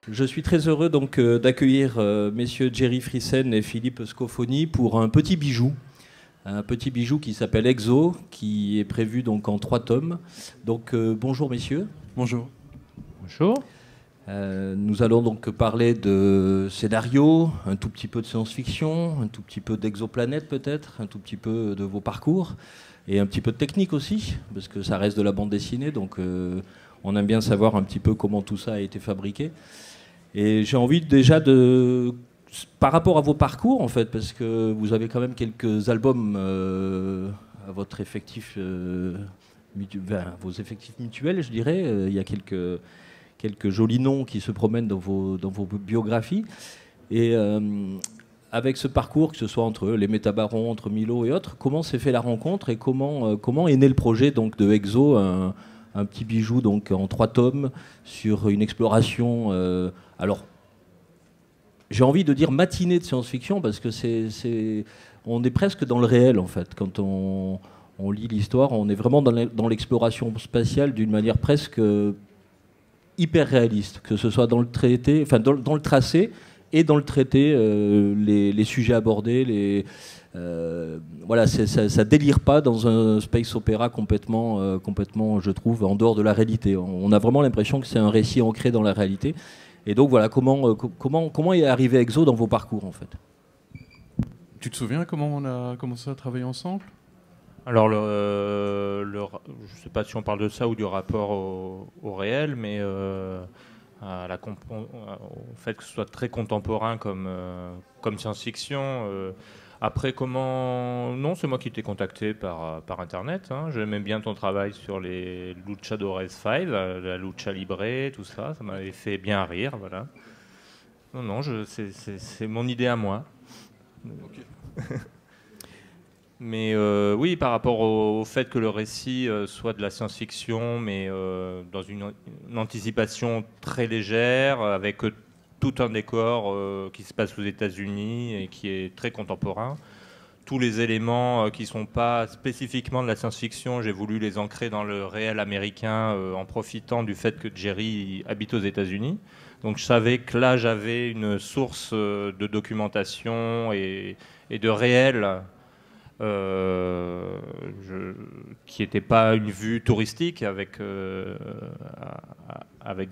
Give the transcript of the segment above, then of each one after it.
Je suis très heureux donc d'accueillir messieurs Jerry Frissen et Philippe Scofoni pour un petit bijou qui s'appelle Exo, qui est prévu donc en 3 tomes. Donc bonjour messieurs. Bonjour. Bonjour. Nous allons donc parler de scénario, un tout petit peu de science-fiction, un tout petit peu d'exoplanète peut-être, un tout petit peu de vos parcours et un petit peu de technique aussi, parce que ça reste de la bande dessinée, donc on aime bien savoir un petit peu comment tout ça a été fabriqué. Et j'ai envie déjà de, par rapport à vos parcours en fait, parce que vous avez quand même quelques albums à votre effectif, vos effectifs mutuels, je dirais. Il y a quelques jolis noms qui se promènent dans vos biographies. Et avec ce parcours, que ce soit entre les Métabarons, entre Milo et autres, comment s'est fait la rencontre et comment est né le projet donc, de Exo, un petit bijou donc, en 3 tomes sur une exploration. Alors, j'ai envie de dire matinée de science-fiction parce que on est presque dans le réel en fait. Quand on lit l'histoire, on est vraiment dans l'exploration spatiale d'une manière presque hyper réaliste, que ce soit dans le traité, enfin dans le tracé et dans le traité, les sujets abordés, voilà, ça délire pas dans un space opéra complètement, je trouve, en dehors de la réalité. On a vraiment l'impression que c'est un récit ancré dans la réalité. Et donc voilà, comment est arrivé Exo dans vos parcours en fait? Tu te souviens comment on a commencé à travailler ensemble? Alors, je ne sais pas si on parle de ça ou du rapport au réel, mais au fait que ce soit très contemporain comme science-fiction. Après, comment... Non, c'est moi qui t'ai contacté par Internet. Hein. J'aimais bien ton travail sur les Luchadores 5, la Lucha Libre, tout ça. Ça m'avait fait bien rire, voilà. Non, c'est mon idée à moi. Okay. Mais oui, par rapport au fait que le récit soit de la science-fiction, mais dans une anticipation très légère, avec tout un décor qui se passe aux États-Unis et qui est très contemporain. Tous les éléments qui ne sont pas spécifiquement de la science-fiction, j'ai voulu les ancrer dans le réel américain en profitant du fait que Jerry habite aux États-Unis. Donc je savais que là, j'avais une source de documentation et de réel qui n'était pas une vue touristique avec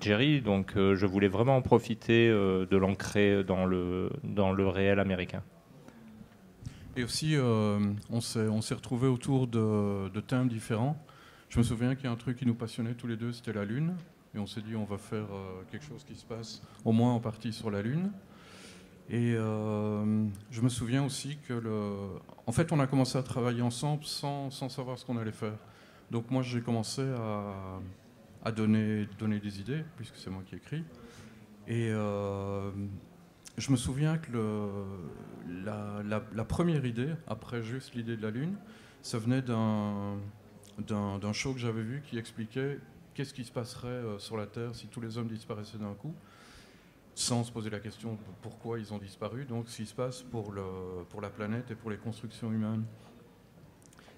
Jerry. Donc je voulais vraiment en profiter de l'ancrer dans le réel américain. Et aussi, on s'est retrouvés autour de thèmes différents. Je me souviens qu'il y a un truc qui nous passionnait tous les deux, c'était la Lune. Et on s'est dit, on va faire quelque chose qui se passe au moins en partie sur la Lune. Et je me souviens aussi que en fait, on a commencé à travailler ensemble sans savoir ce qu'on allait faire. Donc moi, j'ai commencé à donner des idées, puisque c'est moi qui écris. Et je me souviens que la première idée, après juste l'idée de la Lune, ça venait d'un show que j'avais vu qui expliquait qu'est-ce qui se passerait sur la Terre si tous les hommes disparaissaient d'un coup, sans se poser la question de pourquoi ils ont disparu, donc ce qui se passe pour la planète et pour les constructions humaines.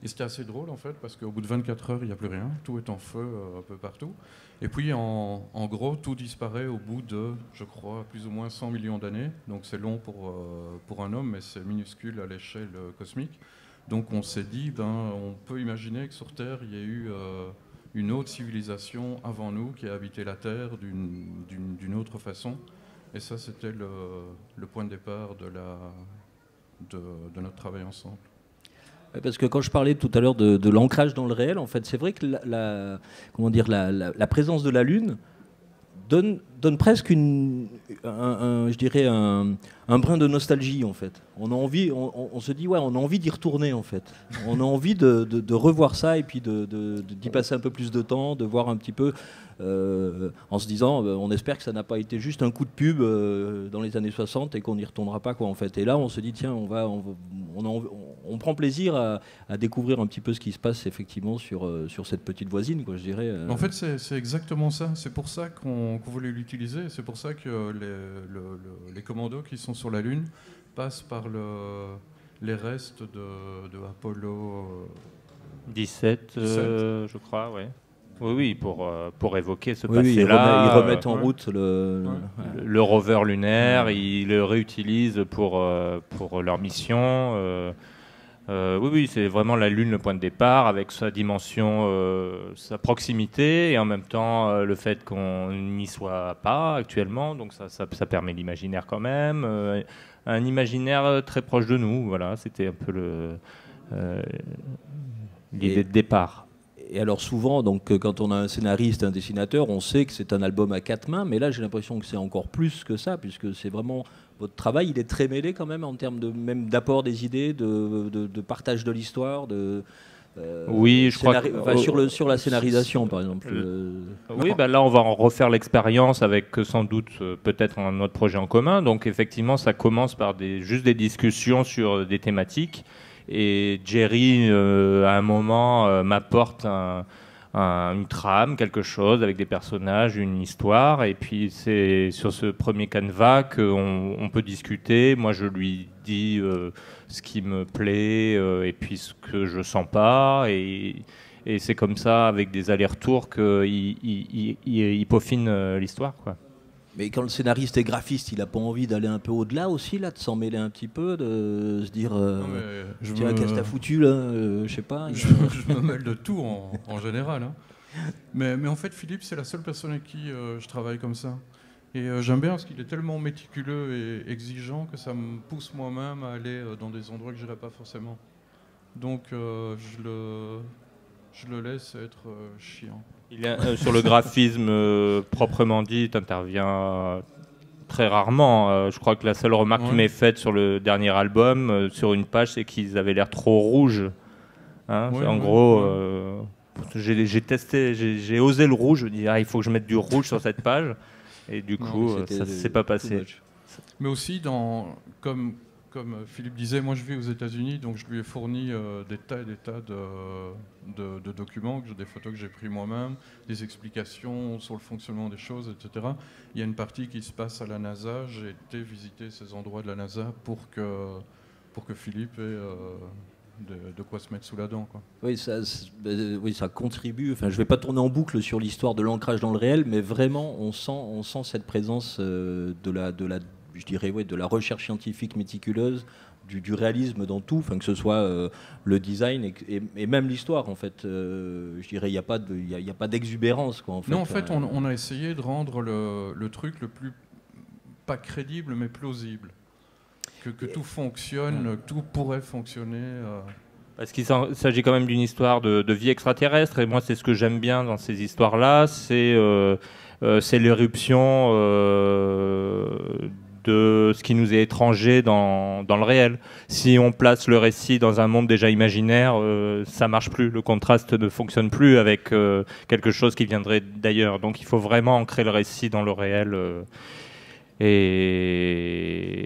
Et c'était assez drôle en fait, parce qu'au bout de 24 heures, il n'y a plus rien, tout est en feu un peu partout. Et puis en gros, tout disparaît au bout de, je crois, plus ou moins 100 millions d'années. Donc c'est long pour un homme, mais c'est minuscule à l'échelle cosmique. Donc on s'est dit, on peut imaginer que sur Terre, il y a eu une autre civilisation avant nous qui a habité la Terre d'une autre façon. Et ça, c'était le point de départ de notre travail ensemble. Parce que quand je parlais tout à l'heure de l'ancrage dans le réel, en fait, c'est vrai que la présence de la Lune donne presque je dirais un brin de nostalgie en fait. On a envie, on se dit ouais, on a envie d'y retourner en fait. On a envie de revoir ça et puis d'y passer un peu plus de temps, de voir un petit peu en se disant on espère que ça n'a pas été juste un coup de pub dans les années 60 et qu'on n'y retournera pas quoi en fait. Et là on se dit tiens on prend plaisir à découvrir un petit peu ce qui se passe effectivement sur cette petite voisine quoi je dirais. En fait c'est exactement ça. C'est pour ça qu'on voulait l'utiliser. C'est pour ça que les commandos qui sont sur la Lune passent par les restes de Apollo 17, je crois, ouais. Oui, oui, pour évoquer ce Oui, oui, passé-là. ils remettent en ouais. route Le rover lunaire, ils le réutilisent pour leur mission. Oui, oui, c'est vraiment la Lune le point de départ, avec sa dimension, sa proximité, et en même temps le fait qu'on n'y soit pas actuellement, donc ça permet l'imaginaire quand même. Un imaginaire très proche de nous, voilà, c'était un peu euh, l'idée Et, de départ. et alors souvent, donc, quand on a un scénariste, un dessinateur, on sait que c'est un album à quatre mains, mais là j'ai l'impression que c'est encore plus que ça, puisque c'est vraiment votre travail, il est très mêlé quand même en termes de même d'apport des idées, de partage de l'histoire, Oui, je crois que enfin, sur la scénarisation par exemple. oui, bah là on va en refaire l'expérience avec sans doute peut-être un autre projet en commun. Donc effectivement, ça commence par juste des discussions sur des thématiques. Et Jerry, à un moment, m'apporte une trame, quelque chose, avec des personnages, une histoire. Et puis c'est sur ce premier canevas qu'on peut discuter. Moi, je lui dis ce qui me plaît et puis ce que je sens pas. Et c'est comme ça, avec des allers-retours, qu'il peaufine l'histoire, quoi. Mais quand le scénariste est graphiste, il a pas envie d'aller un peu au-delà aussi, là, de s'en mêler un petit peu, de se dire Non, mais tiens, qu'est-ce que t'as foutu là je sais pas. je me mêle de tout en général. Hein. Mais en fait, Philippe, c'est la seule personne avec qui je travaille comme ça. Et j'aime bien parce qu'il est tellement méticuleux et exigeant que ça me pousse moi-même à aller dans des endroits que je n'irais pas forcément. Donc je le laisse être chiant. Sur le graphisme proprement dit, tu interviens très rarement. Je crois que la seule remarque qui m'est faite sur le dernier album, sur une page, c'est qu'ils avaient l'air trop rouges. Hein, en gros, j'ai testé, j'ai osé le rouge. Je me dis, il faut que je mette du rouge sur cette page. Et du coup, ça ne s'est pas passé. Mais aussi, comme Philippe disait, moi je vis aux États-Unis, donc je lui ai fourni des tas et des tas de documents, des photos que j'ai prises moi-même, des explications sur le fonctionnement des choses, etc. Il y a une partie qui se passe à la NASA. J'ai été visiter ces endroits de la NASA pour que Philippe ait de quoi se mettre sous la dent, quoi. Oui, oui, ça contribue. Enfin, je ne vais pas tourner en boucle sur l'histoire de l'ancrage dans le réel, mais vraiment, on sent cette présence je dirais, ouais, de la recherche scientifique méticuleuse, du réalisme dans tout, enfin, que ce soit le design et même l'histoire, en fait. Je dirais, il n'y a pas d'exubérance, quoi, en fait. Non, en fait, on a essayé de rendre le truc le plus, pas crédible, mais plausible. Que tout fonctionne, que tout pourrait fonctionner. Parce qu'il s'agit quand même d'une histoire de vie extraterrestre, et moi c'est ce que j'aime bien dans ces histoires-là, c'est l'éruption de ce qui nous est étranger dans le réel. Si on place le récit dans un monde déjà imaginaire, ça marche plus, le contraste ne fonctionne plus avec quelque chose qui viendrait d'ailleurs. Donc il faut vraiment ancrer le récit dans le réel. Et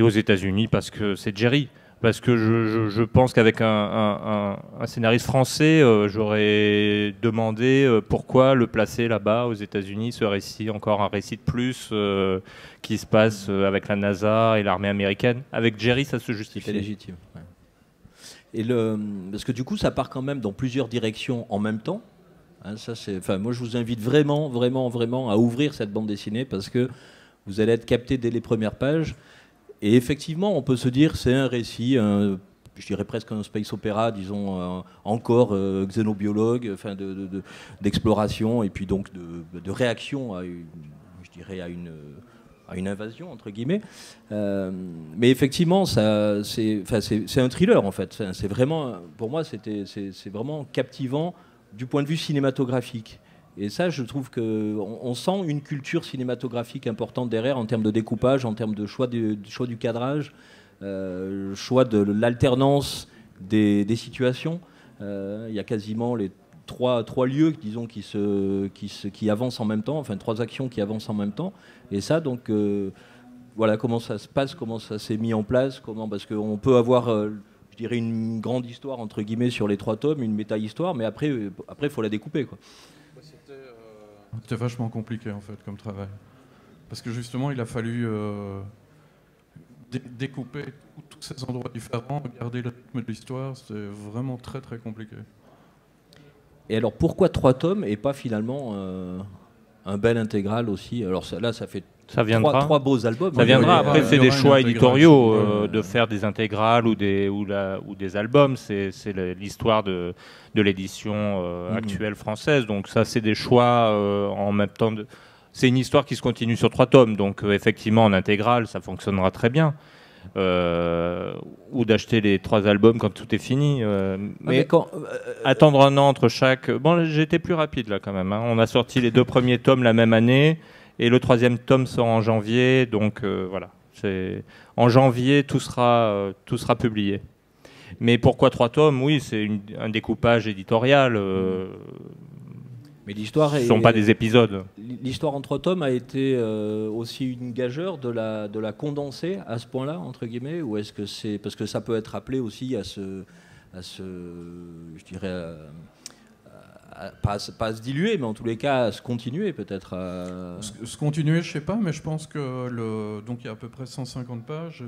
aux États-Unis, parce que c'est Jerry. Parce que je pense qu'avec un scénariste français, j'aurais demandé pourquoi le placer là-bas aux États-Unis, ce récit, encore un récit de plus qui se passe avec la NASA et l'armée américaine. Avec Jerry, ça se justifie. C'est légitime. Ouais. Parce que du coup, ça part quand même dans plusieurs directions en même temps. Hein, moi, je vous invite vraiment, vraiment, vraiment à ouvrir cette bande dessinée parce que vous allez être capté dès les premières pages. Et effectivement, on peut se dire c'est un récit, je dirais presque un space opéra, disons, encore xénobiologue, enfin d'exploration et puis donc de réaction à une invasion, entre guillemets. Mais effectivement, c'est un thriller, en fait. Enfin, c'est vraiment, pour moi, c'est vraiment captivant du point de vue cinématographique. Et ça, je trouve qu'on sent une culture cinématographique importante derrière en termes de découpage, en termes de choix du cadrage, choix de l'alternance des situations. Il y a quasiment les trois lieux, disons, qui avancent en même temps, enfin trois actions qui avancent en même temps. Et ça, donc, voilà comment ça se passe, comment ça s'est mis en place, parce qu'on peut avoir... je dirais une grande histoire entre guillemets sur les 3 tomes, une méta-histoire, mais après il faut la découper, quoi. C'était vachement compliqué en fait comme travail. Parce que justement il a fallu découper tous ces endroits différents, garder le rythme de l'histoire, c'était vraiment très très compliqué. Et alors pourquoi 3 tomes et pas finalement un bel intégral aussi? Alors là, ça fait Ça viendra. trois beaux albums. Ça viendra. Après, c'est des choix éditoriaux de ouais. faire des intégrales ou des albums. C'est l'histoire de l'édition actuelle française. Donc ça, c'est des choix en même temps. C'est une histoire qui se continue sur 3 tomes. Donc effectivement, en intégrale, ça fonctionnera très bien. Ou d'acheter les 3 albums quand tout est fini. Mais attendre un an entre chaque... Bon, j'ai été plus rapide là quand même. Hein. On a sorti les 2 premiers tomes la même année. Et le 3e tome sort en janvier, donc voilà. En janvier, tout sera publié. Mais pourquoi 3 tomes? Oui, c'est un découpage éditorial. Mais l'histoire ce ne sont pas des épisodes. L'histoire en 3 tomes a été aussi une gageure de la condenser à ce point-là, entre guillemets, ou est-ce que c'est parce que ça peut être appelé aussi à ce je dirais, pas à se diluer, mais en tous les cas à se continuer peut-être. Se continuer, je sais pas, mais je pense que donc il y a à peu près 150 pages.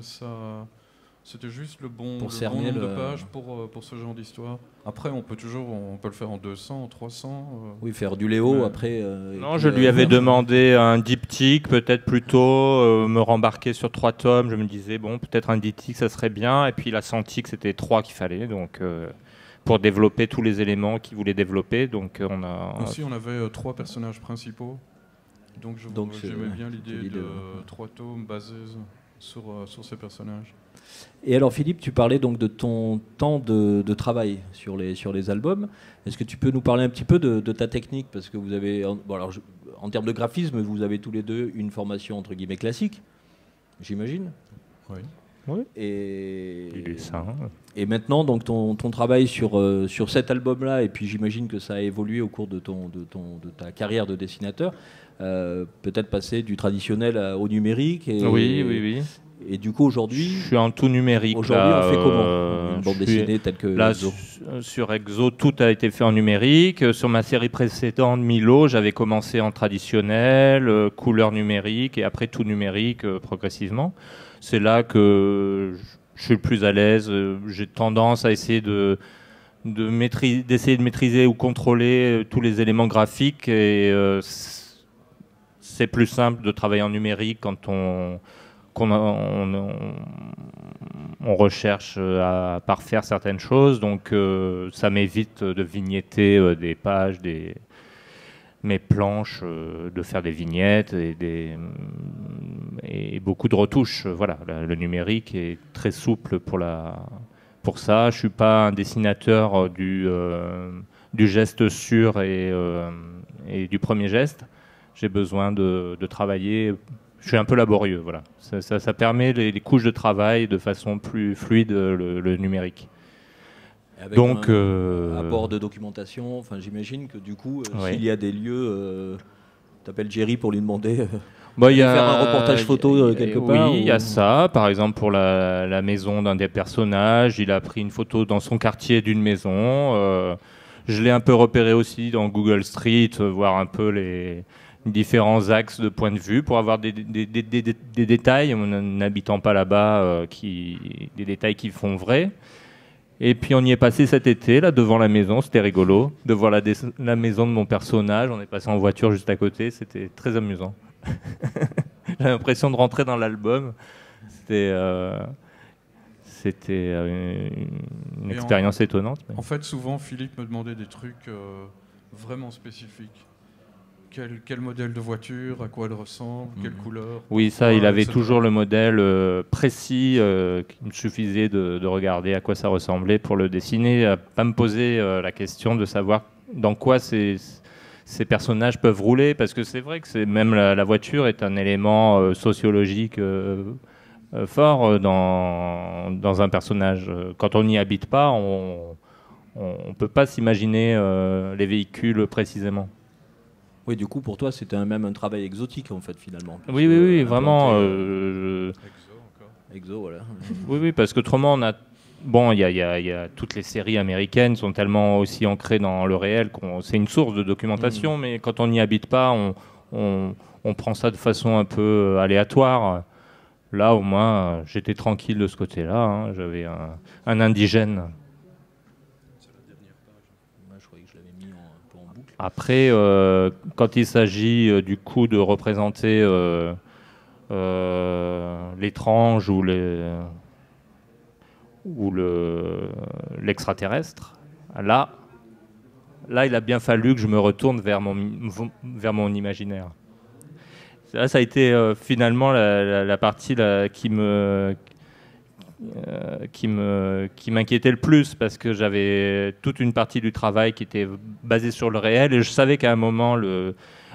C'était juste le bon nombre de pages pour ce genre d'histoire. Après, on peut le faire en 200, en 300. Oui, faire du Léo après. Non, je lui avais demandé un diptyque, peut-être plutôt me rembarquer sur 3 tomes. Je me disais bon, peut-être un diptyque, ça serait bien. Et puis il a senti que c'était 3 qu'il fallait, donc. Pour développer tous les éléments qu'il voulait développer. Donc Aussi, on avait 3 personnages principaux. Donc j'aimais bien l'idée de 3 tomes basés sur ces personnages. Et alors Philippe, tu parlais donc de ton temps de travail sur les albums. Est-ce que tu peux nous parler un petit peu de ta technique? Parce que vous avez, en termes de graphisme, vous avez tous les deux une formation entre guillemets classique, j'imagine. Oui. Oui. Et maintenant, donc ton travail sur cet album-là, et puis j'imagine que ça a évolué au cours de ta carrière de dessinateur, peut-être passer du traditionnel au numérique. Oui. Et du coup, aujourd'hui... Je suis en tout numérique. Aujourd'hui, on fait comment une bande dessinée telle que là, Exo. Sur Exo, tout a été fait en numérique. Sur ma série précédente, Milo, j'avais commencé en traditionnel, couleur numérique, et après tout numérique progressivement. C'est là que je suis le plus à l'aise. J'ai tendance à essayer d'essayer de maîtriser ou contrôler tous les éléments graphiques. Et c'est plus simple de travailler en numérique quand on recherche à parfaire certaines choses. Donc ça m'évite de vignetter des pages, mes planches, de faire des vignettes et beaucoup de retouches. Voilà, le numérique est très souple pour ça. Je ne suis pas un dessinateur du geste sûr et du premier geste. J'ai besoin de travailler. Je suis un peu laborieux. Voilà. Ça permet les couches de travail de façon plus fluide, le numérique. Avec donc, un apport de documentation, enfin, j'imagine que du coup, s'il y a des lieux, tu appelles Jerry pour lui demander de faire un reportage photo quelque part. Oui, il y a ça. Par exemple, pour la maison d'un des personnages, il a pris une photo dans son quartier d'une maison. Je l'ai un peu repéré aussi dans Google Street, voir un peu les différents axes de point de vue pour avoir des détails, n'habitant pas là-bas, des détails qui font vrai. Et puis on y est passé cet été, là, devant la maison, c'était rigolo, de voir la maison de mon personnage. On est passé en voiture juste à côté, c'était très amusant. J'ai l'impression de rentrer dans l'album. C'était une expérience étonnante. En fait, souvent, Philippe me demandait des trucs vraiment spécifiques. Quel modèle de voiture, à quoi elle ressemble, quelle couleur. Oui, ça, il avait toujours le modèle précis qu'il me suffisait de regarder à quoi ça ressemblait pour le dessiner, à pas me poser la question de savoir dans quoi ces personnages peuvent rouler, parce que c'est vrai que même la voiture est un élément sociologique fort dans un personnage. Quand on n'y habite pas, on peut pas s'imaginer les véhicules précisément. Oui, du coup, pour toi, c'était même un travail exotique, en fait, finalement. Oui, vraiment. Exo, voilà. Oui, parce qu'autrement, il y a toutes les séries américaines sont tellement aussi ancrées dans le réel c'est une source de documentation, mais quand on n'y habite pas, on prend ça de façon un peu aléatoire. Là, au moins, j'étais tranquille de ce côté-là. Hein. J'avais un indigène. C'est la dernière page. Moi, je croyais que je l'avais mis en... Après, quand il s'agit du coup de représenter l'étrange ou l'extraterrestre, là, il a bien fallu que je me retourne vers mon imaginaire. Là, ça a été finalement la partie qui m'inquiétait le plus, parce que j'avais toute une partie du travail qui était basée sur le réel, et je savais qu'à un moment,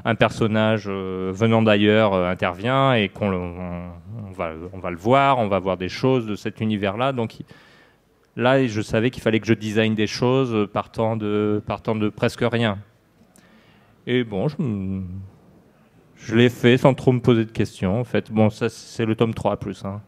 un personnage venant d'ailleurs intervient, et on va le voir, on va voir des choses de cet univers-là. Donc là, je savais qu'il fallait que je design des choses partant de presque rien. Et bon, je l'ai fait sans trop me poser de questions, en fait. Bon, ça, c'est le tome 3 plus. Hein.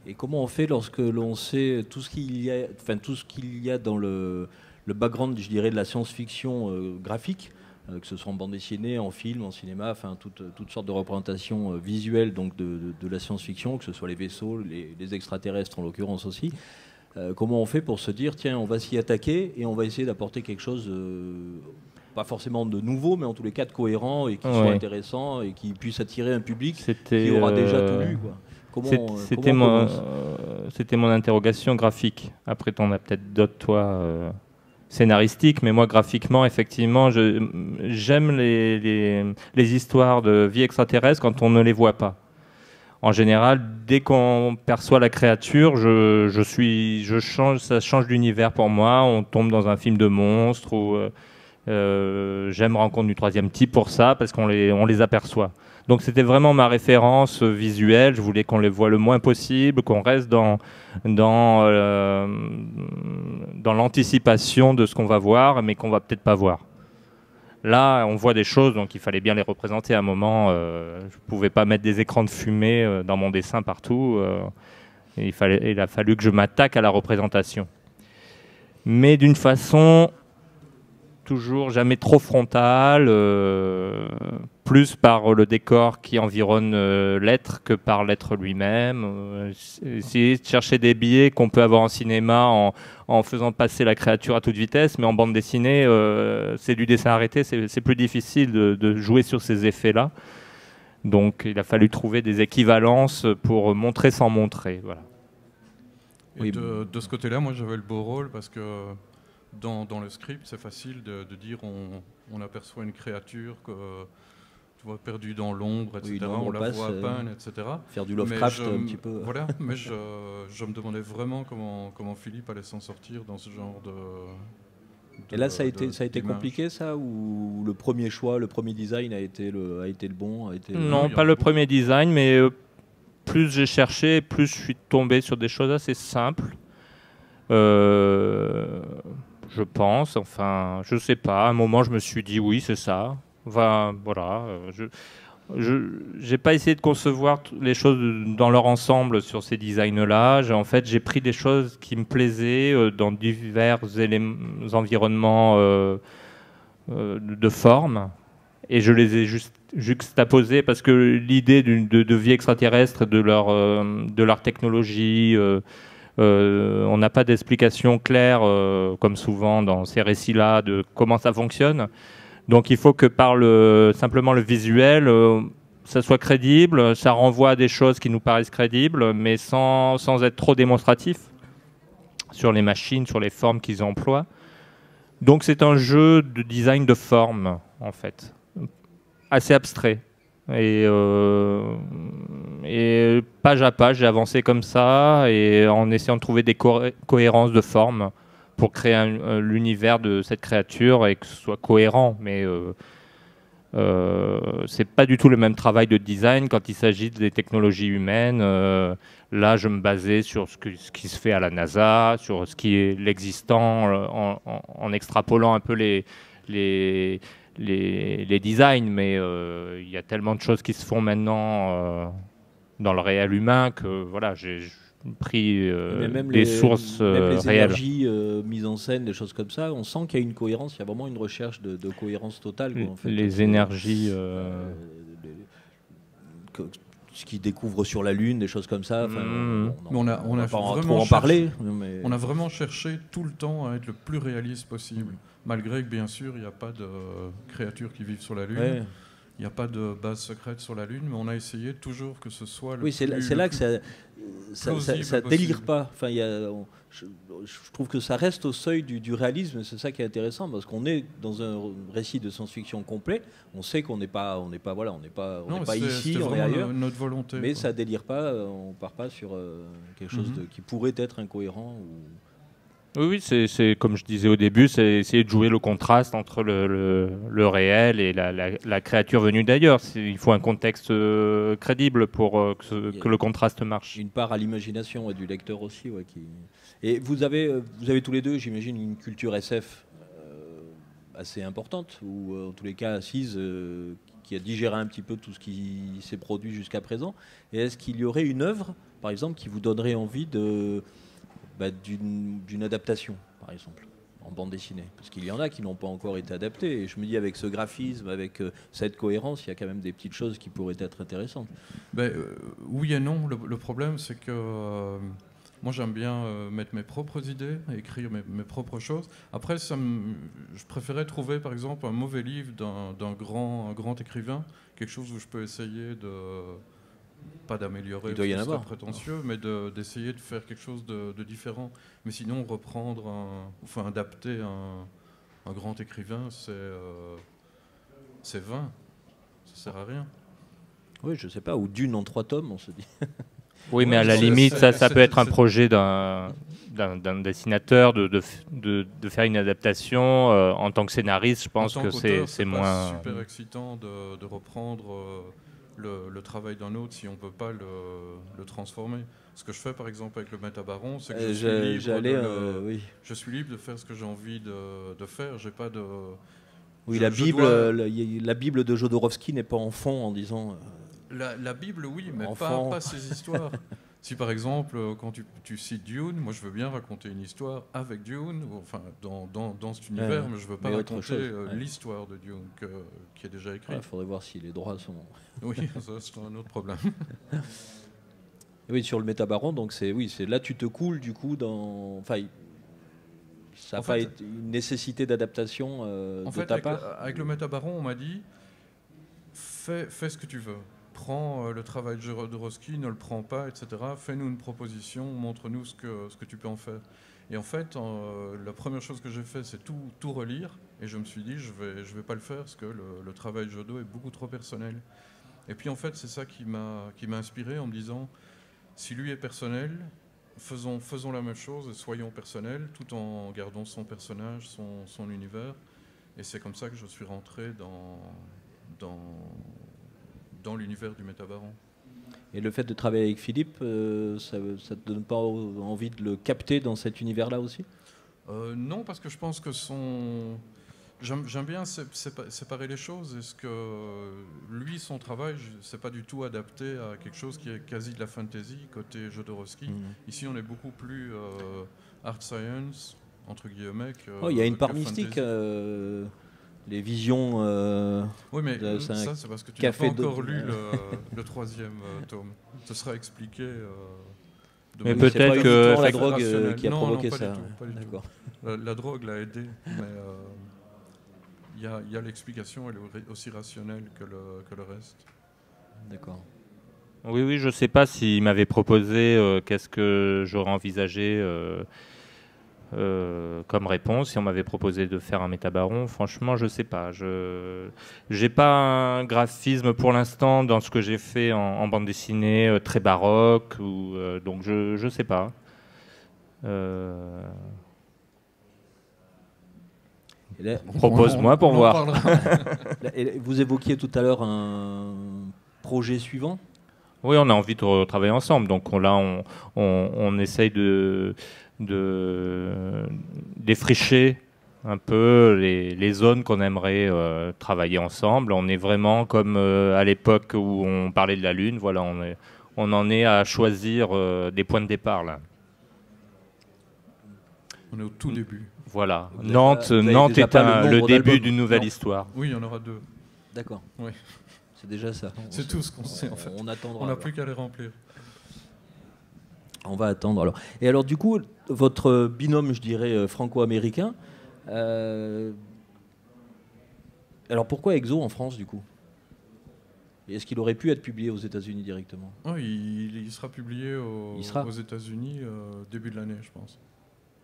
Et comment on fait lorsque l'on sait tout ce qu'il y a dans le background, je dirais, de la science-fiction graphique, que ce soit en bande dessinée, en film, en cinéma, enfin toutes sortes de représentations visuelles donc de la science-fiction, que ce soit les vaisseaux, les extraterrestres en l'occurrence aussi. Comment on fait pour se dire, tiens, on va s'y attaquer et on va essayer d'apporter quelque chose, pas forcément de nouveau, mais en tous les cas de cohérent et qui soit intéressant et qui puisse attirer un public qui aura déjà tout lu, quoi. C'était mon interrogation graphique. Après, tu en as peut-être d'autres, toi, scénaristiques, mais moi, graphiquement, effectivement, j'aime les histoires de vie extraterrestre quand on ne les voit pas. En général, dès qu'on perçoit la créature, ça change d'univers pour moi. On tombe dans un film de monstre, ou j'aime Rencontre du troisième type pour ça, parce qu'on les aperçoit. Donc c'était vraiment ma référence visuelle. Je voulais qu'on les voit le moins possible, qu'on reste dans l'anticipation de ce qu'on va voir, mais qu'on va peut-être pas voir. Là, on voit des choses, donc il fallait bien les représenter à un moment. Je pouvais pas mettre des écrans de fumée dans mon dessin partout. Il a fallu que je m'attaque à la représentation. Mais d'une façon toujours jamais trop frontale, plus par le décor qui environne l'être que par l'être lui-même. Essayer de chercher des biais qu'on peut avoir en cinéma en faisant passer la créature à toute vitesse, mais en bande dessinée, c'est du dessin arrêté, c'est plus difficile de jouer sur ces effets-là. Donc il a fallu trouver des équivalences pour montrer sans montrer. Voilà. Et de ce côté-là, moi j'avais le beau rôle parce que dans le script, c'est facile de dire on aperçoit une créature tu vois, perdue dans l'ombre, etc. Oui, on la voit à peine, etc. Faire du Lovecraft un petit peu. Voilà, mais je me demandais vraiment comment Philippe allait s'en sortir dans ce genre de et là, ça a été compliqué, ça, ou le premier choix, le premier design a été le bon Non, pas le premier design, mais plus j'ai cherché, plus je suis tombé sur des choses assez simples. Je pense, enfin, je sais pas. À un moment, je me suis dit oui, c'est ça. Enfin, voilà. J'ai pas essayé de concevoir les choses dans leur ensemble sur ces designs-là. En fait, j'ai pris des choses qui me plaisaient dans divers environnements de forme, et je les ai juste juxtaposés parce que l'idée de vie extraterrestre, de leur technologie. On n'a pas d'explication claire, comme souvent dans ces récits-là, de comment ça fonctionne. Donc il faut que par simplement le visuel, ça soit crédible, ça renvoie à des choses qui nous paraissent crédibles, mais sans être trop démonstratif sur les machines, sur les formes qu'ils emploient. Donc c'est un jeu de design de forme, en fait, assez abstrait. Et page à page, j'ai avancé comme ça, et en essayant de trouver des cohérences de forme pour créer l'univers de cette créature et que ce soit cohérent. Mais c'est pas du tout le même travail de design quand il s'agit des technologies humaines. Là, je me basais sur ce qui se fait à la NASA, sur ce qui est l'existant, en extrapolant un peu les designs, mais il y a tellement de choses qui se font maintenant dans le réel humain que voilà, j'ai pris des sources même les réelles. énergies mises en scène, des choses comme ça, on sent qu'il y a une cohérence, il y a vraiment une recherche de cohérence totale, quoi, en fait. Les énergies... ce qu'ils découvrent sur la Lune, des choses comme ça. On a vraiment trop en parler. On a vraiment cherché tout le temps à être le plus réaliste possible. malgré que bien sûr il n'y a pas de créatures qui vivent sur la Lune. Ouais. Il n'y a pas de base secrète sur la Lune, mais on a essayé toujours que ce soit le Oui, c'est plus, là le que plus ça plausible délire possible. pas. Enfin, je trouve que ça reste au seuil du réalisme. C'est ça qui est intéressant parce qu'on est dans un récit de science-fiction complet. On sait qu'on n'est pas, voilà, on n'est pas ici, c'était on est vraiment ailleurs. notre volonté. Mais quoi. ça délire pas. On part pas sur quelque chose qui pourrait être incohérent. Oui, c'est comme je disais au début, c'est essayer de jouer le contraste entre le réel et la créature venue d'ailleurs. Il faut un contexte crédible pour que le contraste marche. Une part à l'imagination du lecteur aussi. Ouais, Et vous avez tous les deux, j'imagine, une culture SF assez importante, ou en tous les cas assise, qui a digéré un petit peu tout ce qui s'est produit jusqu'à présent. Et est-ce qu'il y aurait une œuvre, par exemple, qui vous donnerait envie d'une adaptation, par exemple, en bande dessinée? Parce qu'il y en a qui n'ont pas encore été adaptés. Et je me dis, avec ce graphisme, avec cette cohérence, il y a quand même des petites choses qui pourraient être intéressantes. Oui et non. Le problème, c'est que moi, j'aime bien mettre mes propres idées, écrire mes propres choses. Après, je préférais trouver, par exemple, un mauvais livre d'un grand écrivain, quelque chose où je peux essayer pas d'améliorer, Il doit y en ce serait avoir. prétentieux, mais d'essayer de faire quelque chose de différent. Mais sinon, adapter un grand écrivain, c'est vain. Ça sert à rien. Oui, je sais pas, ou Dune en 3 tomes, on se dit. Oui, mais à la limite, ça peut être un projet d'un dessinateur de faire une adaptation. En tant que scénariste, je pense que c'est moins... C'est super excitant de reprendre le travail d'un autre si on ne peut pas le transformer. Ce que je fais par exemple avec le Métabaron, c'est que je suis libre de faire ce que j'ai envie de faire. J'ai pas de... Oui, la Bible de Jodorowsky n'est pas en fond en disant... La Bible, oui, mais enfant. pas ces histoires. Si par exemple, quand tu cites Dune, moi je veux bien raconter une histoire avec Dune, enfin dans cet univers, mais je veux pas raconter l'histoire de Dune qui est déjà écrite. Il faudrait voir si les droits sont... Oui, ça c'est un autre problème. Oui, sur le Métabaron, donc c'est là tu te coules du coup dans... Enfin, ça n'a pas été une nécessité d'adaptation de ta part. Avec le Métabaron, on m'a dit fais ce que tu veux. Prends le travail de Jodorowsky, ne le prends pas, etc. Fais-nous une proposition, montre-nous ce que tu peux en faire. Et en fait, la première chose que j'ai fait, c'est tout relire. Et je me suis dit, je vais pas le faire parce que le travail de Jodo est beaucoup trop personnel. Et puis en fait, c'est ça qui m'a inspiré en me disant, si lui est personnel, faisons la même chose et soyons personnels, tout en gardant son personnage, son univers. Et c'est comme ça que je suis rentré dans l'univers du Métabaron. Et le fait de travailler avec Philippe, ça ne te donne pas envie de le capter dans cet univers-là aussi ? Non, parce que je pense que j'aime bien séparer les choses. Est-ce que lui, son travail, c'est pas du tout adapté à quelque chose qui est quasi de la fantasy côté Jodorowsky. Ici, on est beaucoup plus art science entre guillemets. Il y a une part mystique. Les visions. Oui, mais ça, c'est parce que tu n'as pas encore lu le 3e tome. Ce sera expliqué. Mais peut-être que la drogue qui a provoqué pas ça. Pas du tout. La drogue l'a aidé, mais il y a l'explication, elle est aussi rationnelle que le reste. D'accord. Oui, je ne sais pas s'il m'avait proposé qu'est-ce que j'aurais envisagé comme réponse. Si on m'avait proposé de faire un Métabaron, franchement, je ne sais pas. Je n'ai pas un graphisme pour l'instant dans ce que j'ai fait en bande dessinée très baroque, donc je ne sais pas. Propose-moi pour voir. Vous évoquiez tout à l'heure un projet suivant ? Oui, on a envie de travailler ensemble. Donc là, on essaye de défricher un peu les zones qu'on aimerait travailler ensemble. On est vraiment comme à l'époque où on parlait de la Lune. Voilà, on en est à choisir des points de départ là. On est au tout début. Voilà. Nantes est le début d'une nouvelle histoire. Oui, il y en aura 2. D'accord. Oui. C'est déjà ça. C'est tout ce qu'on sait en fait. On attendra. On n'a plus qu'à les remplir. On va attendre alors. Et alors du coup, votre binôme, je dirais franco-américain, Alors pourquoi Exo en France du coup? Et est-ce qu'il aurait pu être publié aux États-Unis directement? Oh, il sera publié aux États-Unis début de l'année, je pense.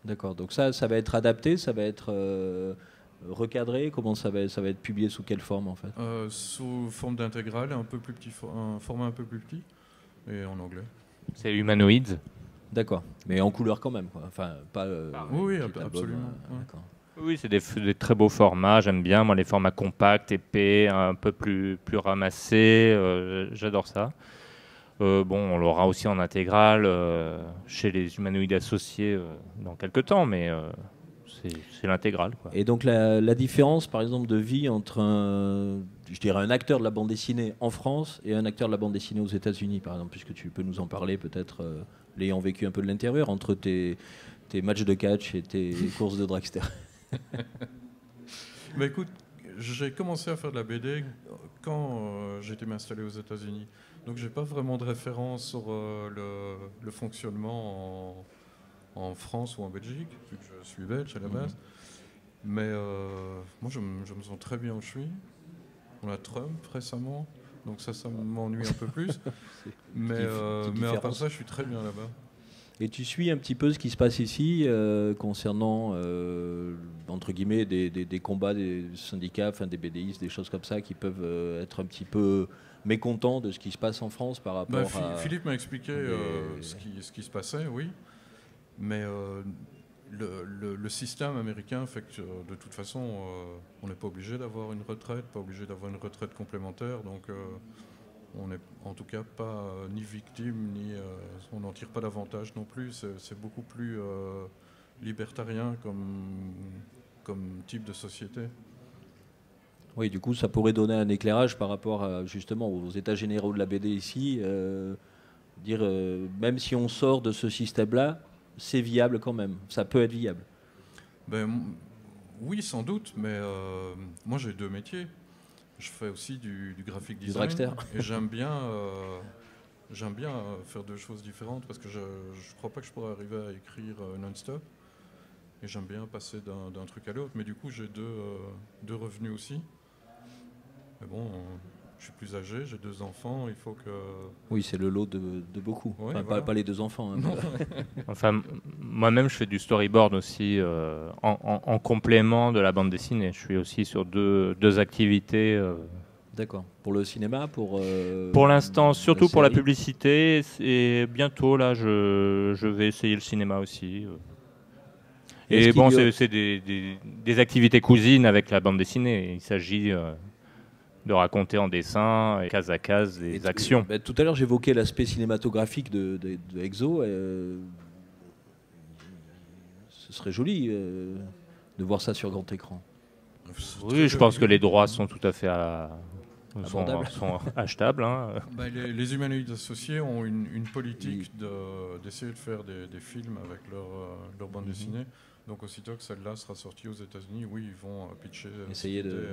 D'accord, donc ça va être adapté, ça va être recadré, comment ça va être publié, sous quelle forme en fait? Sous forme d'intégrale, un format un peu plus petit, et en anglais. C'est humanoïde. D'accord, mais en couleur quand même, quoi. Enfin, pas. Oui, absolument. D'accord. Oui, c'est des très beaux formats. J'aime bien, moi, les formats compacts, épais, un peu plus ramassés. J'adore ça. Bon, on l'aura aussi en intégrale chez les humanoïdes associés dans quelques temps, mais c'est l'intégrale, quoi. Et donc la différence, par exemple, de vie entre je dirais un acteur de la bande dessinée en France et un acteur de la bande dessinée aux États-Unis, par exemple, puisque tu peux nous en parler peut-être, l'ayant vécu un peu de l'intérieur, entre tes matchs de catch et tes courses de dragster. Bah écoute, j'ai commencé à faire de la BD quand j'étais m'installer aux États-Unis. Donc j'ai pas vraiment de référence sur le fonctionnement en France ou en Belgique, vu que je suis belge à la base. Mais moi je me sens très bien où je suis. On a Trump récemment, donc ça m'ennuie un peu plus. Mais à part ça, je suis très bien là-bas. Et tu suis un petit peu ce qui se passe ici concernant, entre guillemets, des combats des syndicats, enfin des BDistes, des choses comme ça, qui peuvent être un petit peu mécontents de ce qui se passe en France par rapport à... Philippe m'a expliqué ce qui se passait, oui. Mais le système américain fait que de toute façon, on n'est pas obligé d'avoir une retraite, pas obligé d'avoir une retraite complémentaire. Donc on n'est en tout cas pas ni victime, ni on n'en tire pas d'avantage non plus. C'est beaucoup plus libertarien comme type de société. Oui, du coup, ça pourrait donner un éclairage par rapport justement aux états généraux de la BD ici. Même si on sort de ce système-là, c'est viable quand même. Ça peut être viable. Oui, sans doute, mais moi j'ai deux métiers. Je fais aussi du graphic design. Du dragster. Et j'aime bien faire deux choses différentes parce que je ne crois pas que je pourrais arriver à écrire non-stop. Et j'aime bien passer d'un truc à l'autre. Mais du coup, j'ai deux revenus aussi. Mais bon, je suis plus âgé, j'ai deux enfants, il faut que... Oui, c'est le lot de beaucoup. Ouais, enfin, voilà. pas les deux enfants. Hein, Enfin, moi-même, je fais du storyboard aussi en complément de la bande dessinée. Je suis aussi sur deux activités. D'accord. Pour le cinéma, pour l'instant, surtout pour la série. publicité. Et bientôt, là, je vais essayer le cinéma aussi. Et bon, c'est des activités cousines avec la bande dessinée. Il s'agit de raconter en dessin, case à case, des actions. Tout à l'heure, j'évoquais l'aspect cinématographique de Exo. Ce serait joli de voir ça sur grand écran. Oui, je pense que les droits sont tout à fait sont achetables. Hein. Les humanoïdes associés ont une politique d'essayer de faire des films avec leur bande dessinée. Donc aussitôt que celle-là sera sortie aux États-Unis, oui, ils vont pitcher essayer de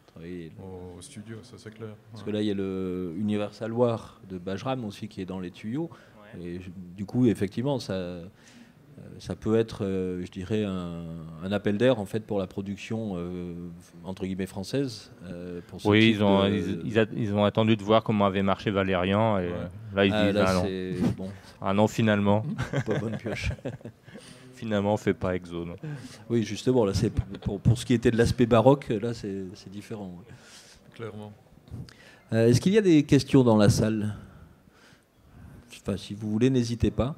travailler au studio, ça c'est clair. Parce que là, il y a le Universal War de Bajram aussi qui est dans les tuyaux. Ouais. Et du coup, effectivement, ça peut être, je dirais, un appel d'air en fait pour la production entre guillemets française. Pour ce oui, ils ont attendu de voir comment avait marché Valérian et là ils disent non. Ah non, finalement. Pas bonne pioche. Finalement, on fait pas Exo. Non. Oui, justement, là, c'est pour ce qui était de l'aspect baroque, là, c'est différent. Ouais. Clairement. Est-ce qu'il y a des questions dans la salle? Enfin, si vous voulez, n'hésitez pas.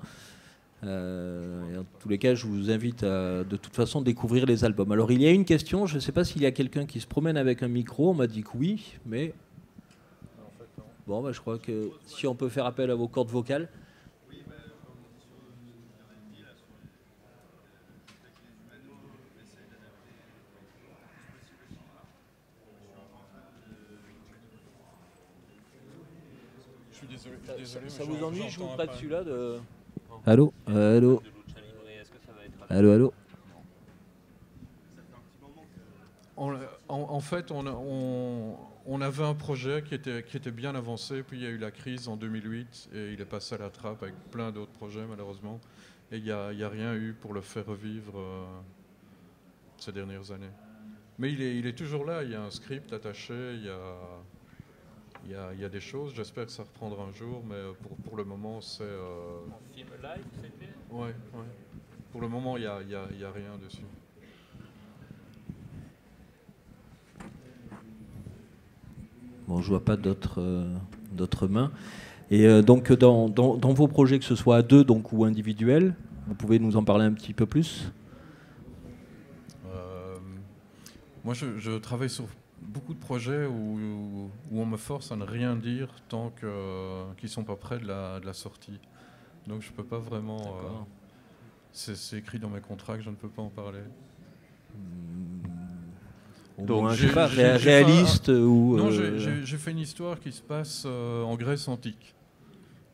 En tous les cas, je vous invite à, de toute façon, découvrir les albums. Alors, il y a une question, je ne sais pas s'il y a quelqu'un qui se promène avec un micro, on m'a dit que oui, mais... Bon, je crois que si on peut faire appel à vos cordes vocales... Désolé, ça vous ennuie, je vous prête celui-là de... Allô, allô, allô. En fait, on avait un projet qui était bien avancé, puis il y a eu la crise en 2008 et il est passé à la trappe avec plein d'autres projets malheureusement. Et il n'y a rien eu pour le faire revivre ces dernières années. Mais il est toujours là, il y a un script attaché, il y a des choses, j'espère que ça reprendra un jour, mais pour le moment c'est... En film live, c'était ? Ouais. Pour le moment, il n'y a rien dessus. Bon, je vois pas d'autres mains. Et donc, dans vos projets, que ce soit à deux donc, ou individuels, vous pouvez nous en parler un petit peu plus ? Moi, je travaille sur beaucoup de projets où on me force à ne rien dire tant qu'ils ne sont pas près de la sortie. Donc, je ne peux pas vraiment... c'est écrit dans mes contrats que je ne peux pas en parler. Donc, je sais pas, réaliste ou... Non, j'ai fait une histoire qui se passe en Grèce antique.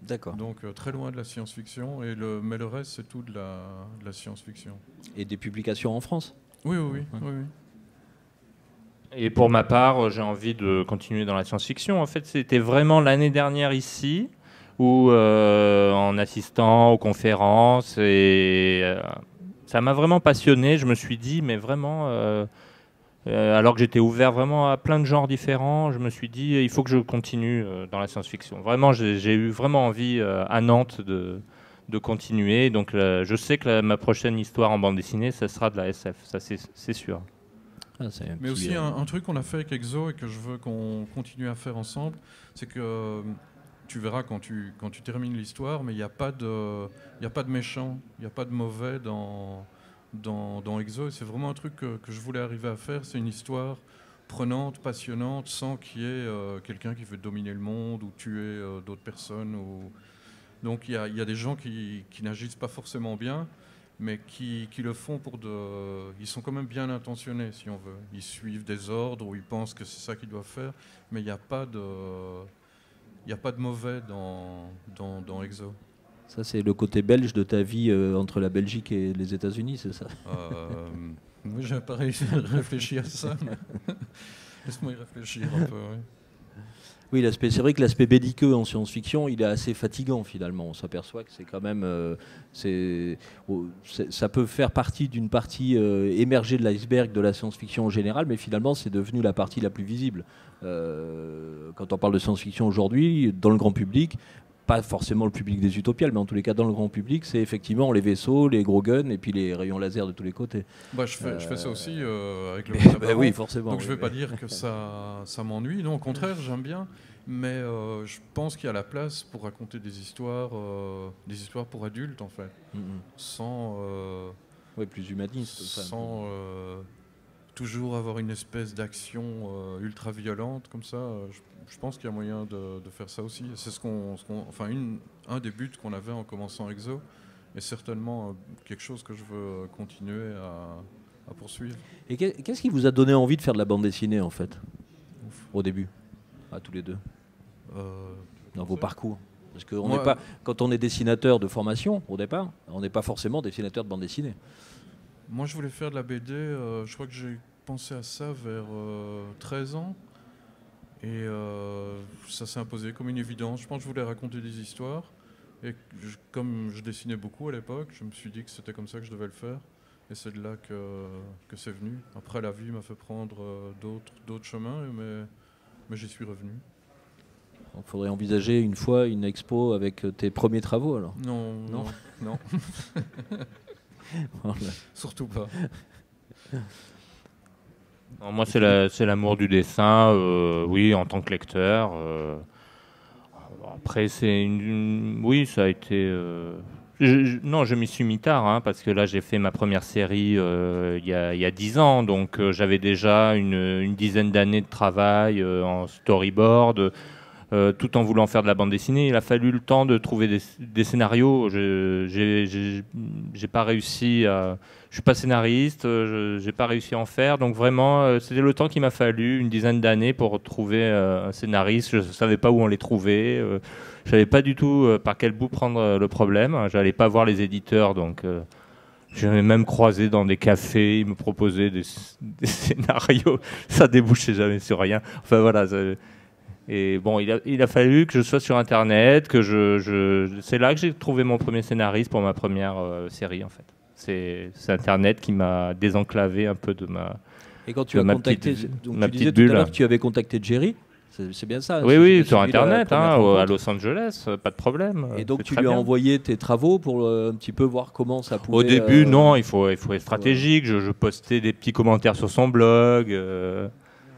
D'accord. Donc très loin de la science-fiction, mais le reste c'est tout de la science-fiction. Et des publications en France ? Oui. Et pour ma part, j'ai envie de continuer dans la science-fiction. En fait, c'était vraiment l'année dernière ici, où en assistant aux conférences, et ça m'a vraiment passionné. Je me suis dit, mais vraiment... alors que j'étais ouvert vraiment à plein de genres différents, je me suis dit il faut que je continue dans la science-fiction. Vraiment, j'ai eu vraiment envie à Nantes de continuer. Donc je sais que ma prochaine histoire en bande dessinée, ça sera de la SF, ça c'est sûr. Mais aussi un truc qu'on a fait avec Exo et que je veux qu'on continue à faire ensemble, c'est que tu verras quand tu termines l'histoire, mais il n'y a pas de méchant, il n'y a pas de mauvais dans Exo, c'est vraiment un truc que je voulais arriver à faire. C'est une histoire prenante, passionnante, sans qu'il y ait quelqu'un qui veut dominer le monde ou tuer d'autres personnes. Donc il y a des gens qui n'agissent pas forcément bien, mais qui le font ils sont quand même bien intentionnés, si on veut. Ils suivent des ordres ou ils pensent que c'est ça qu'ils doivent faire, mais il n'y a pas de mauvais dans Exo. Ça, c'est le côté belge de ta vie entre la Belgique et les États-Unis, c'est ça ? Moi, je n'ai pas réussi à réfléchir à ça. Laisse-moi y réfléchir un peu. Oui, c'est vrai que l'aspect belliqueux en science-fiction, il est assez fatigant finalement. On s'aperçoit que c'est quand même, ça peut faire partie d'une partie émergée de l'iceberg de la science-fiction en général, mais finalement, c'est devenu la partie la plus visible. Quand on parle de science-fiction aujourd'hui, dans le grand public, pas forcément le public des utopiales, mais en tous les cas dans le grand public, c'est effectivement les vaisseaux, les gros guns et puis les rayons laser de tous les côtés. Je fais ça aussi avec le oui, forcément. Donc je ne vais pas dire que ça m'ennuie. Non, au contraire, j'aime bien. Mais je pense qu'il y a la place pour raconter des histoires pour adultes, en fait. Sans... plus humaniste. Sans toujours avoir une espèce d'action ultra violente comme ça. Je pense qu'il y a moyen de faire ça aussi. C'est un des buts qu'on avait en commençant Exo, et certainement quelque chose que je veux continuer à poursuivre. Et qu'est-ce qui vous a donné envie de faire de la bande dessinée, en fait, au début, à tous les deux, dans vos parcours ? Parce que quand on est dessinateur de formation, au départ, on n'est pas forcément dessinateur de bande dessinée. Moi, je voulais faire de la BD, je crois que j'ai pensé à ça vers 13 ans. Et ça s'est imposé comme une évidence. Je pense que je voulais raconter des histoires. Et comme je dessinais beaucoup à l'époque, je me suis dit que c'était comme ça que je devais le faire. Et c'est de là que c'est venu. Après, la vie m'a fait prendre d'autres chemins, mais j'y suis revenu. Il faudrait envisager une fois une expo avec tes premiers travaux, alors ? Non. Voilà. Surtout pas. Non, moi, c'est l'amour du dessin, oui, en tant que lecteur. Après, oui, ça a été... je m'y suis mis tard, parce que là, j'ai fait ma première série il y a 10 ans, donc j'avais déjà une dizaine d'années de travail en storyboard, tout en voulant faire de la bande dessinée. Il a fallu le temps de trouver des scénarios. J'ai pas réussi à... Je suis pas scénariste, j'ai pas réussi à en faire. Donc vraiment, c'était le temps qu'il m'a fallu, une dizaine d'années pour trouver un scénariste. Je savais pas où on les trouvait. Je savais pas du tout par quel bout prendre le problème. J'allais pas voir les éditeurs, donc j'avais même croisé dans des cafés. Ils me proposaient des scénarios. Ça débouchait jamais sur rien. Enfin voilà. Et bon, il a fallu que je sois sur Internet, que c'est là que j'ai trouvé mon premier scénariste pour ma première série, en fait. C'est Internet qui m'a désenclavé un peu de ma. Et quand tu as contacté, donc tu disais tout bulle. à l'heure que tu avais contacté Jerry, c'est bien ça? Oui, sur Internet, à Los Angeles, pas de problème. Et donc tu lui as envoyé tes travaux pour un petit peu voir comment ça pouvait... Au début, non, il faut être stratégique. Je postais des petits commentaires sur son blog,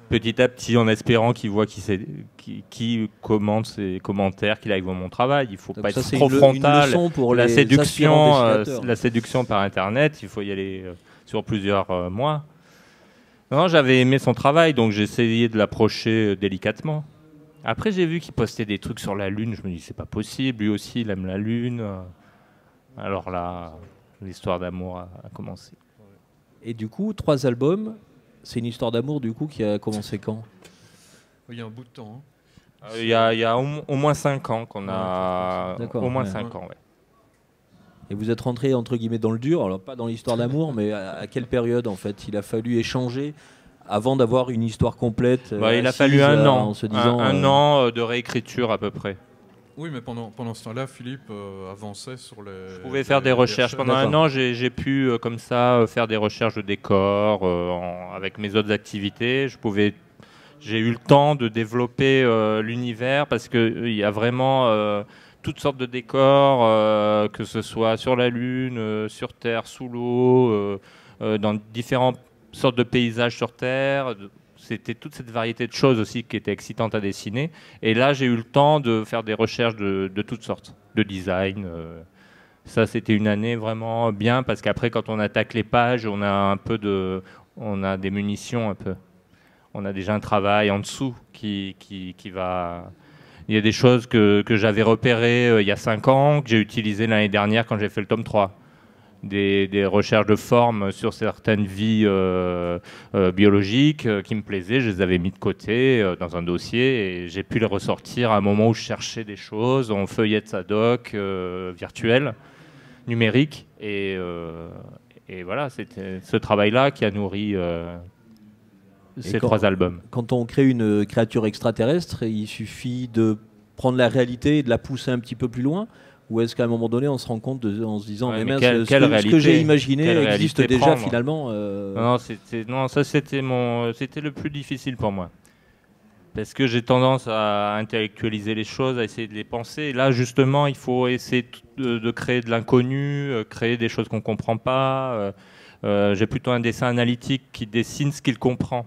petit à petit, en espérant qu'il voit qui commente ses commentaires, qu'il aille voir mon travail. Il ne faut donc pas ça, être trop frontal. Pour la séduction par Internet, il faut y aller sur plusieurs mois. Non, j'avais aimé son travail, donc j'ai essayé de l'approcher délicatement. Après, j'ai vu qu'il postait des trucs sur la Lune. Je me dis, c'est pas possible. Lui aussi, il aime la Lune. Alors là, l'histoire d'amour a commencé. Et du coup, 3 albums, c'est une histoire d'amour du coup qui a commencé quand? Il y a un bout de temps. Hein. Il y a au moins 5 ans qu'on a... D'accord, au moins ouais. 5 ans, ouais. Et vous êtes rentré entre guillemets dans le dur, alors pas dans l'histoire d'amour, mais à quelle période en fait il a fallu échanger avant d'avoir une histoire complète? Il a fallu un an, en se disant, un an de réécriture à peu près. Oui, mais pendant ce temps-là, Philippe avançait sur les... Je pouvais faire des recherches. Pendant un an, j'ai pu comme ça faire des recherches de décors avec mes autres activités. J'ai eu le temps de développer l'univers parce qu'il y a vraiment... toutes sortes de décors, que ce soit sur la Lune, sur Terre, sous l'eau, dans différentes sortes de paysages sur Terre. C'était toute cette variété de choses aussi qui était excitante à dessiner. Et là, j'ai eu le temps de faire des recherches de toutes sortes, de design. Ça, c'était une année vraiment bien parce qu'après, quand on attaque les pages, on a des munitions un peu. On a déjà un travail en dessous qui va... Il y a des choses que j'avais repérées il y a 5 ans, que j'ai utilisées l'année dernière quand j'ai fait le tome 3. Des recherches de forme sur certaines vies biologiques qui me plaisaient, je les avais mis de côté dans un dossier et j'ai pu les ressortir à un moment où je cherchais des choses en feuillette sa doc virtuelle, numérique. Et voilà, c'était ce travail-là qui a nourri ces 3 albums. Quand on crée une créature extraterrestre, il suffit de prendre la réalité et de la pousser un petit peu plus loin? Ou est-ce qu'à un moment donné, on se rend compte en se disant, mais mince, ce que j'ai imaginé existe déjà finalement Non, ça c'était le plus difficile pour moi. Parce que j'ai tendance à intellectualiser les choses, à essayer de les penser. Et là, justement, il faut essayer de créer de l'inconnu, créer des choses qu'on ne comprend pas. J'ai plutôt un dessin analytique qui dessine ce qu'il comprend.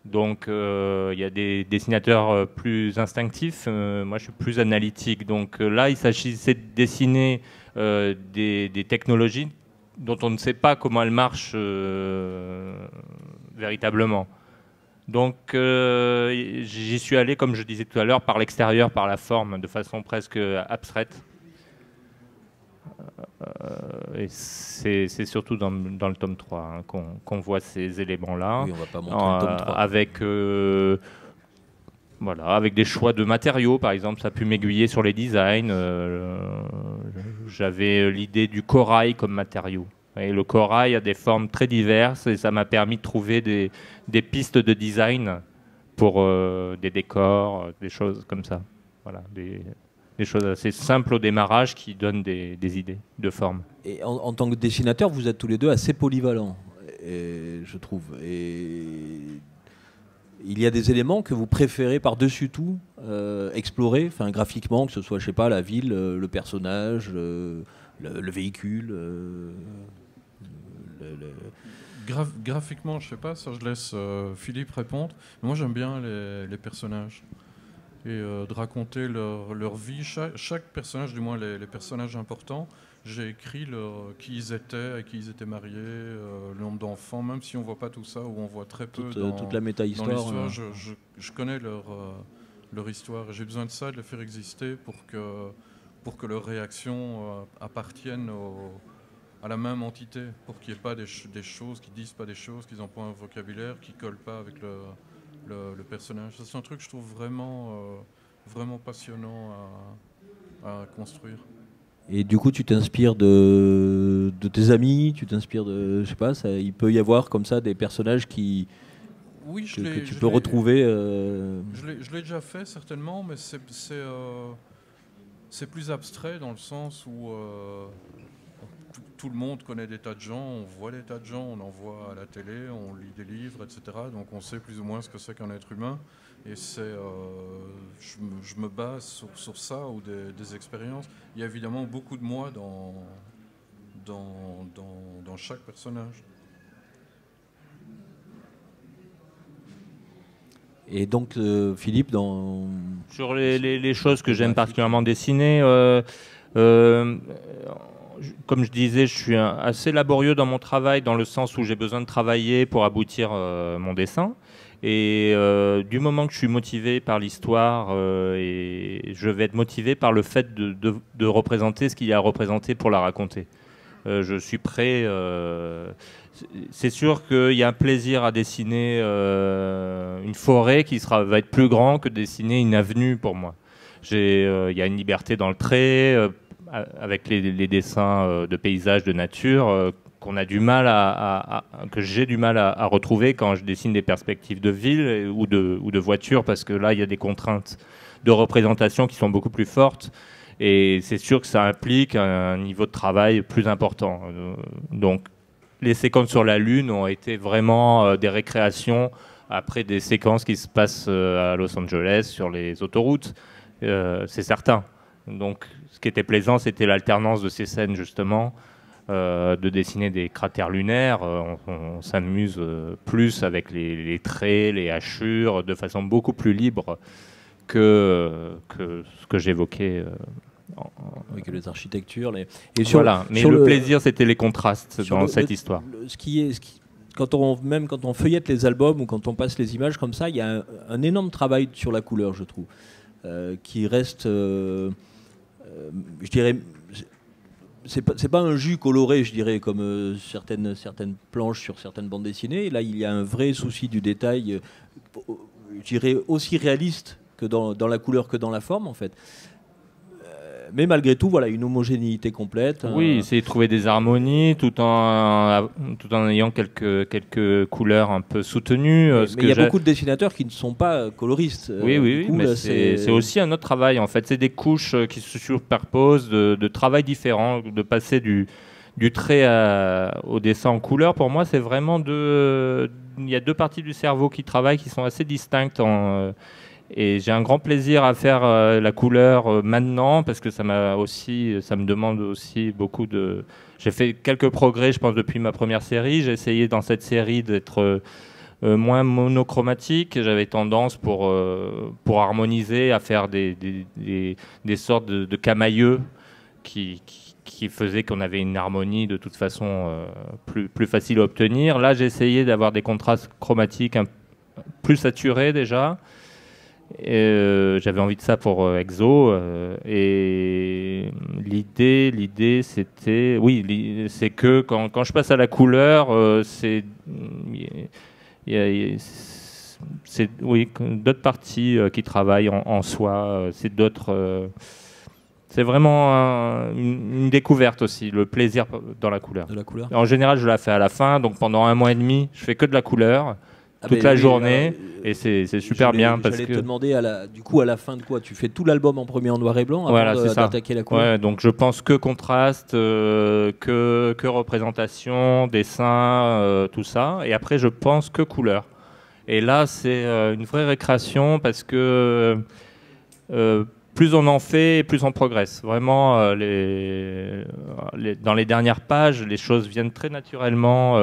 Donc il y a des dessinateurs plus instinctifs, moi je suis plus analytique. Donc là il s'agissait de dessiner des technologies dont on ne sait pas comment elles marchent véritablement. Donc j'y suis allé, comme je disais tout à l'heure, par l'extérieur, par la forme, de façon presque abstraite. Et c'est surtout dans le tome 3 qu'on voit ces éléments-là. Oui, on va pas montrer le tome 3. Avec des choix de matériaux, par exemple, ça a pu m'aiguiller sur les designs. J'avais l'idée du corail comme matériau. Et le corail a des formes très diverses et ça m'a permis de trouver des pistes de design pour des décors, des choses comme ça. Voilà, des choses assez simples au démarrage qui donnent des idées de forme. Et en tant que dessinateur, vous êtes tous les deux assez polyvalents, je trouve. Et il y a des éléments que vous préférez par-dessus tout explorer, enfin graphiquement, que ce soit, je sais pas, la ville, le personnage, le véhicule. Graphiquement, je sais pas, ça je laisse Philippe répondre. Moi, j'aime bien les personnages. Et de raconter leur vie. Chaque personnage, du moins les personnages importants, j'ai écrit qui ils étaient, à qui ils étaient mariés, le nombre d'enfants, même si on ne voit pas tout ça, ou on voit très peu toute la méta-histoire. Dans l'histoire, je connais leur histoire. J'ai besoin de ça, de les faire exister pour que leurs réactions appartiennent à la même entité, pour qu'il n'y ait pas des choses qui disent pas des choses, qu'ils n'ont pas un vocabulaire qui ne colle pas avec le personnage. C'est un truc que je trouve vraiment passionnant à construire. Et du coup, tu t'inspires de tes amis, tu t'inspires de, je sais pas, il peut y avoir comme ça des personnages que tu peux retrouver. Je l'ai déjà fait certainement, mais c'est plus abstrait dans le sens où tout le monde connaît des tas de gens, on voit des tas de gens, on en voit à la télé, on lit des livres, etc. Donc on sait plus ou moins ce que c'est qu'un être humain. Et je me base sur ça ou des expériences. Il y a évidemment beaucoup de moi dans chaque personnage. Et donc, Philippe, sur les choses que j'aime particulièrement dessiner, comme je disais, je suis assez laborieux dans mon travail, dans le sens où j'ai besoin de travailler pour aboutir mon dessin. Et du moment que je suis motivé par l'histoire, et je vais être motivé par le fait de représenter ce qu'il y a à représenter pour la raconter. Je suis prêt. C'est sûr qu'il y a un plaisir à dessiner une forêt qui va être plus grand que dessiner une avenue pour moi. Il y a une liberté dans le trait, avec les dessins de paysages, de nature, qu'on a du mal que j'ai du mal à retrouver quand je dessine des perspectives de ville ou de voiture, parce que là, il y a des contraintes de représentation qui sont beaucoup plus fortes. Et c'est sûr que ça implique un niveau de travail plus important. Donc, les séquences sur la Lune ont été vraiment des récréations après des séquences qui se passent à Los Angeles sur les autoroutes, c'est certain. Donc, ce qui était plaisant, c'était l'alternance de ces scènes, justement, de dessiner des cratères lunaires. On s'amuse plus avec les traits, les hachures, de façon beaucoup plus libre que ce que j'évoquais. Oui, que les architectures. Voilà. Mais le plaisir, c'était les contrastes dans cette histoire. Quand on feuillette les albums ou quand on passe les images comme ça, il y a un énorme travail sur la couleur, je trouve, qui reste, je dirais, c'est pas un jus coloré, je dirais, comme certaines planches sur certaines bandes dessinées. Là, il y a un vrai souci du détail, je dirais, aussi réaliste que dans la couleur que dans la forme, en fait. Mais malgré tout, voilà, une homogénéité complète. Oui, essayer de trouver des harmonies tout en ayant quelques couleurs un peu soutenues. Mais il y a beaucoup de dessinateurs qui ne sont pas coloristes. Oui, mais c'est aussi un autre travail, en fait. C'est des couches qui se superposent, de travail différents, de passer du trait au dessin en couleur. Pour moi, c'est vraiment il y a deux parties du cerveau qui travaillent, qui sont assez distinctes. Et j'ai un grand plaisir à faire la couleur maintenant, parce que ça me demande aussi beaucoup de... J'ai fait quelques progrès, je pense, depuis ma première série. J'ai essayé dans cette série d'être moins monochromatique. J'avais tendance pour harmoniser à faire des sortes de camailleux qui faisaient qu'on avait une harmonie de toute façon plus facile à obtenir. Là, j'ai essayé d'avoir des contrastes chromatiques plus saturés déjà. J'avais envie de ça pour Exo, et l'idée c'était, c'est que quand je passe à la couleur, c'est d'autres parties qui travaillent en soi, c'est c'est vraiment une découverte aussi, le plaisir dans la couleur. De la couleur. En général, je la fais à la fin, donc pendant 1 mois et demi, je fais que de la couleur. Toute la journée, et c'est super bien. J'allais te demander, à la fin de quoi? Tu fais tout l'album en premier en noir et blanc avant d'attaquer la couleur? Ouais, donc je pense que contraste, que représentation, dessin, tout ça. Et après, je pense que couleur. Et là, c'est une vraie récréation, parce que plus on en fait, plus on progresse. Vraiment, dans les dernières pages, les choses viennent très naturellement.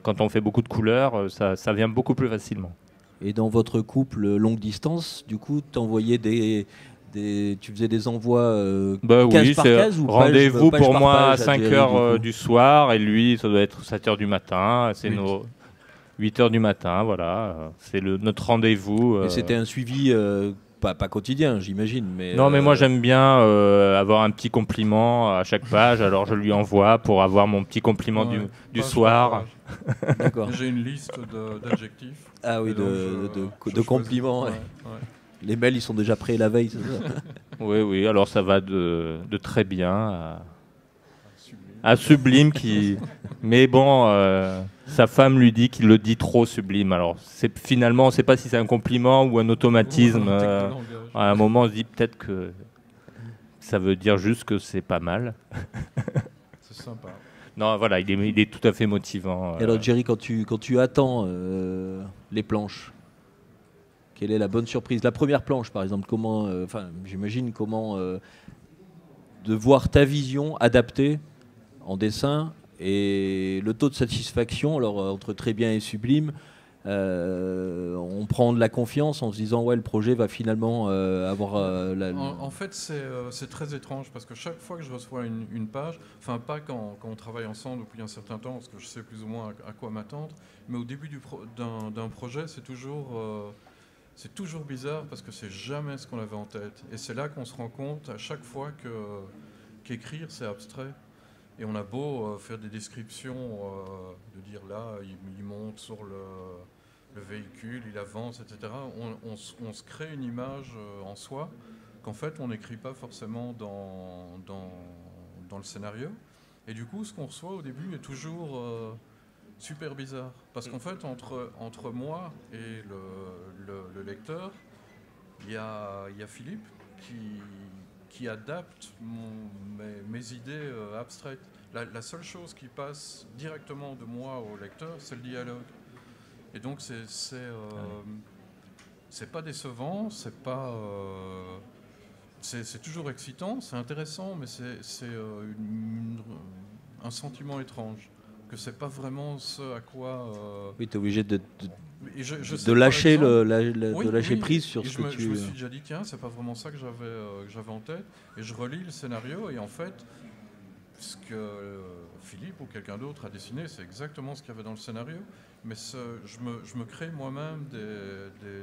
Quand on fait beaucoup de couleurs, ça vient beaucoup plus facilement. Et dans votre couple longue distance, du coup, tu faisais des envois 15 par 15 ou rendez-vous page pour par moi page, à 5 heures du soir, et lui, ça doit être 7 heures du matin. C'est nos 8 heures du matin, voilà. C'est notre rendez-vous. Et c'était un suivi... Pas quotidien, j'imagine. Non, mais moi j'aime bien avoir un petit compliment à chaque page, alors je lui envoie pour avoir mon petit compliment du soir. D'accord. J'ai une liste d'adjectifs. Ah oui, de compliments. Ouais. Les mails, ils sont déjà prêts la veille, c'est ça? Oui, alors ça va de très bien à sublime Mais bon, sa femme lui dit qu'il le dit trop sublime. Alors finalement, on ne sait pas si c'est un compliment ou un automatisme. À un moment, on se dit peut-être que ça veut dire juste que c'est pas mal. C'est sympa. Non, voilà, il est tout à fait motivant. Et alors, Jerry, quand tu attends les planches, quelle est la bonne surprise? La première planche, par exemple, comment, j'imagine comment de voir ta vision adaptée en dessin et le taux de satisfaction, alors entre très bien et sublime, on prend de la confiance en se disant ouais, le projet va finalement avoir En fait, c'est très étrange parce que chaque fois que je reçois une page, enfin pas quand on travaille ensemble depuis un certain temps, parce que je sais plus ou moins à quoi m'attendre, mais au début d'un projet, c'est toujours bizarre parce que c'est jamais ce qu'on avait en tête. Et c'est là qu'on se rend compte à chaque fois qu'écrire, c'est abstrait. Et on a beau faire des descriptions, de dire là, il monte sur le véhicule, il avance, etc. On se crée une image en soi qu'en fait on n'écrit pas forcément dans le scénario. Et du coup, ce qu'on reçoit au début est toujours super bizarre. Parce qu'en fait, entre moi et le lecteur, il y a Philippe qui adapte mes idées abstraites. La seule chose qui passe directement de moi au lecteur, c'est le dialogue. Et donc c'est pas décevant, c'est toujours excitant, c'est intéressant, mais c'est un sentiment étrange, que c'est pas vraiment ce à quoi... Oui, tu es obligé de sais, lâcher, exemple, de lâcher prise sur ce que je me suis déjà dit, tiens, c'est pas vraiment ça que j'avais en tête, et je relis le scénario, et en fait, ce que Philippe ou quelqu'un d'autre a dessiné, c'est exactement ce qu'il y avait dans le scénario, mais je me crée moi-même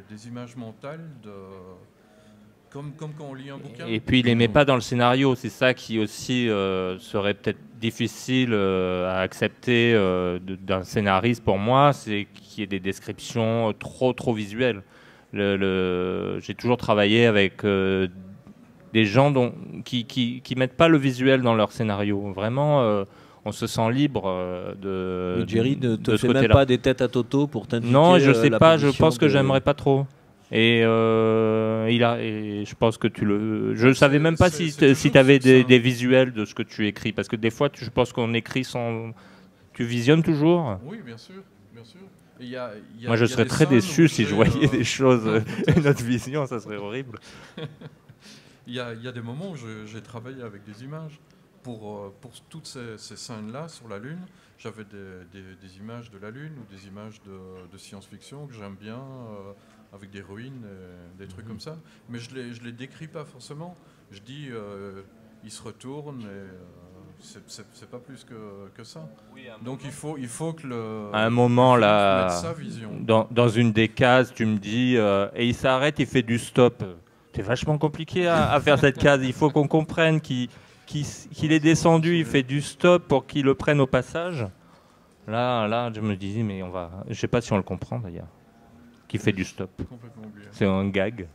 des images mentales comme quand on lit un bouquin. Et puis il n'aimait pas dans le scénario, c'est ça qui aussi serait peut-être difficile à accepter d'un scénariste pour moi, c'est qu'il y ait des descriptions trop visuelles. J'ai toujours travaillé avec des gens qui mettent pas le visuel dans leur scénario. Vraiment, on se sent libre de. Jerry ne te fait même pas des têtes à Toto pour t'indiquer. Non, je sais pas. Je pense que j'aimerais pas trop. Et je pense que je savais même pas si tu avais des visuels de ce que tu écris, parce que des fois, je pense qu'on écrit sans. Tu visionnes toujours? Oui, bien sûr, bien sûr. Moi, je serais très déçu si je voyais des choses, notre vision, ça serait horrible. Il y a des moments où j'ai travaillé avec des images. Pour toutes ces scènes-là sur la Lune, j'avais des images de la Lune ou des images de science-fiction que j'aime bien, avec des ruines, des trucs comme ça. Mais je les décris pas forcément. Je dis, il se retourne et c'est pas plus que ça. Oui, donc il faut que à un moment là, sa vision. Dans une des cases, tu me dis, et il s'arrête, il fait du stop. C'est vachement compliqué à faire cette case. Il faut qu'on comprenne qu'il est descendu, il fait du stop pour qu'il le prenne au passage. Là, je me disais, mais je sais pas si on le comprend d'ailleurs, qu'il fait du stop. C'est un gag.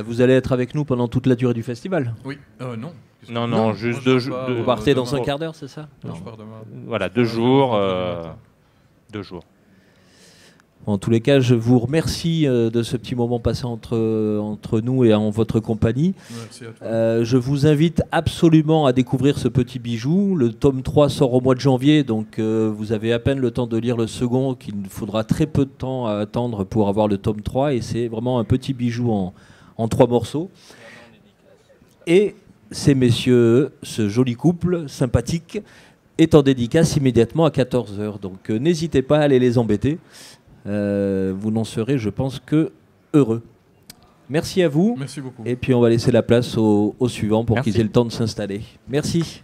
Vous allez être avec nous pendant toute la durée du festival? Oui, non. Non, juste 2 jours. Vous partez dans un quart d'heure, c'est ça? Non, je pars demain. Voilà, 2 jours. 2 jours. En tous les cas, je vous remercie de ce petit moment passé entre nous et en votre compagnie. Merci à toi. Je vous invite absolument à découvrir ce petit bijou. Le tome 3 sort au mois de janvier, donc vous avez à peine le temps de lire le second, qu'il faudra très peu de temps à attendre pour avoir le tome 3. Et c'est vraiment un petit bijou en 3 morceaux. Et ces messieurs, ce joli couple sympathique, est en dédicace immédiatement à 14h. Donc n'hésitez pas à aller les embêter. Vous n'en serez, je pense, que heureux. Merci à vous. Merci beaucoup. Et puis on va laisser la place aux suivants pour Merci. qu'ils aient le temps de s'installer. Merci.